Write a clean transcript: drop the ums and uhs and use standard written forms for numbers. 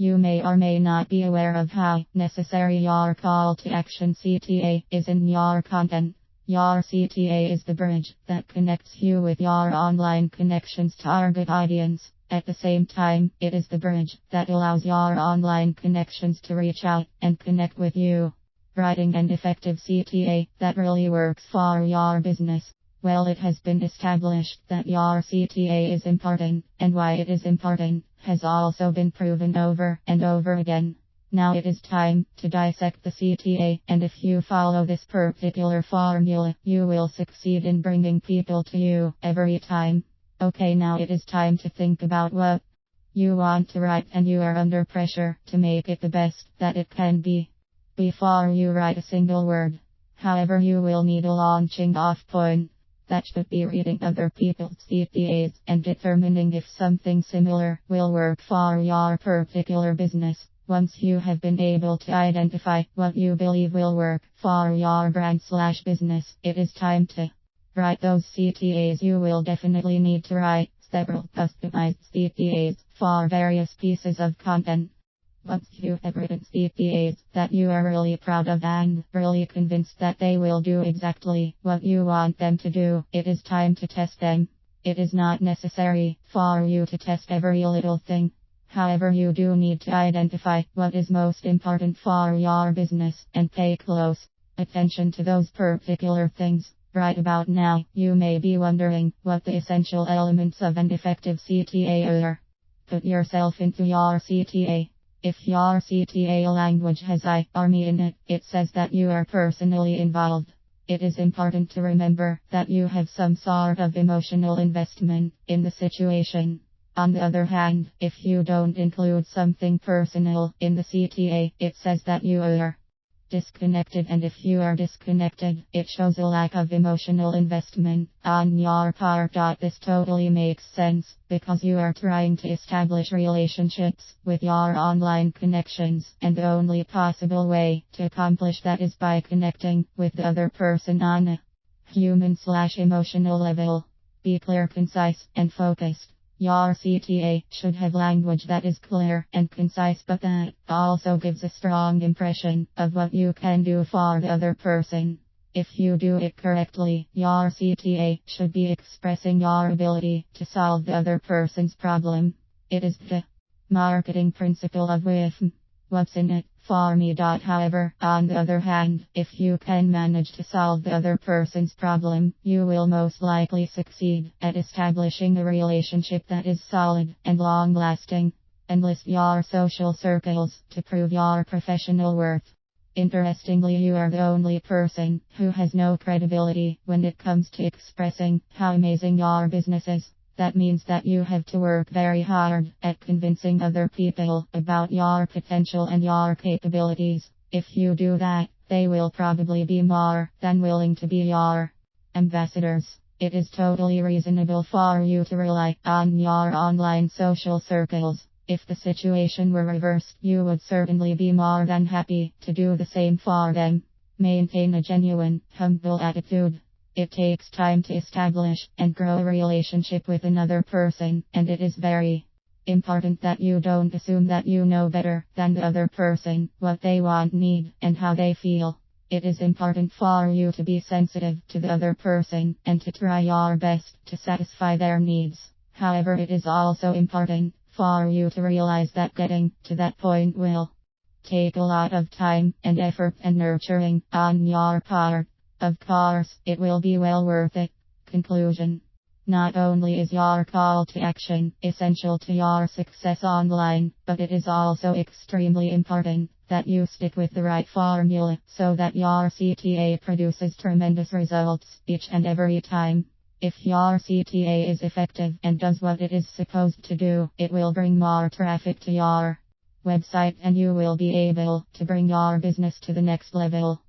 You may or may not be aware of how necessary your call to action CTA is in your content. Your CTA is the bridge that connects you with your online connections target audience. At the same time, it is the bridge that allows your online connections to reach out and connect with you. Writing an effective CTA that really works for your business. Well, it has been established that your CTA is important, and why it is important has also been proven over and over again. Now it is time to dissect the CTA, and if you follow this particular formula, you will succeed in bringing people to you every time. Okay, now it is time to think about what you want to write, and you are under pressure to make it the best that it can be before you write a single word. However, you will need a launching off point. That should be reading other people's CTAs and determining if something similar will work for your particular business. Once you have been able to identify what you believe will work for your brand/business, it is time to write those CTAs. You will definitely need to write several customized CTAs for various pieces of content. Once you have written CTAs that you are really proud of and really convinced that they will do exactly what you want them to do, it is time to test them. It is not necessary for you to test every little thing. However, you do need to identify what is most important for your business and pay close attention to those particular things. Right about now, you may be wondering what the essential elements of an effective CTA are. Put yourself into your CTA. If your CTA language has I or me in it, it says that you are personally involved. It is important to remember that you have some sort of emotional investment in the situation. On the other hand, if you don't include something personal in the CTA, it says that you are disconnected, and if you are disconnected, it shows a lack of emotional investment on your part. This totally makes sense, because you are trying to establish relationships with your online connections, and the only possible way to accomplish that is by connecting with the other person on a human/emotional level. Be clear, concise, and focused. Your CTA should have language that is clear and concise, but that also gives a strong impression of what you can do for the other person. If you do it correctly, your CTA should be expressing your ability to solve the other person's problem. It is the marketing principle of WIFM. What's in it for me? However, on the other hand, if you can manage to solve the other person's problem, you will most likely succeed at establishing a relationship that is solid and long-lasting. Enlist your social circles to prove your professional worth. Interestingly, you are the only person who has no credibility when it comes to expressing how amazing your business is. That means that you have to work very hard at convincing other people about your potential and your capabilities. If you do that, they will probably be more than willing to be your ambassadors. It is totally reasonable for you to rely on your online social circles. If the situation were reversed, you would certainly be more than happy to do the same for them. Maintain a genuine, humble attitude. It takes time to establish and grow a relationship with another person, and it is very important that you don't assume that you know better than the other person, what they want, need, and how they feel. It is important for you to be sensitive to the other person and to try your best to satisfy their needs. However, it is also important for you to realize that getting to that point will take a lot of time and effort and nurturing on your part. Of course, it will be well worth it. Conclusion. Not only is your call to action essential to your success online, but it is also extremely important that you stick with the right formula so that your CTA produces tremendous results each and every time. If your CTA is effective and does what it is supposed to do, it will bring more traffic to your website, and you will be able to bring your business to the next level.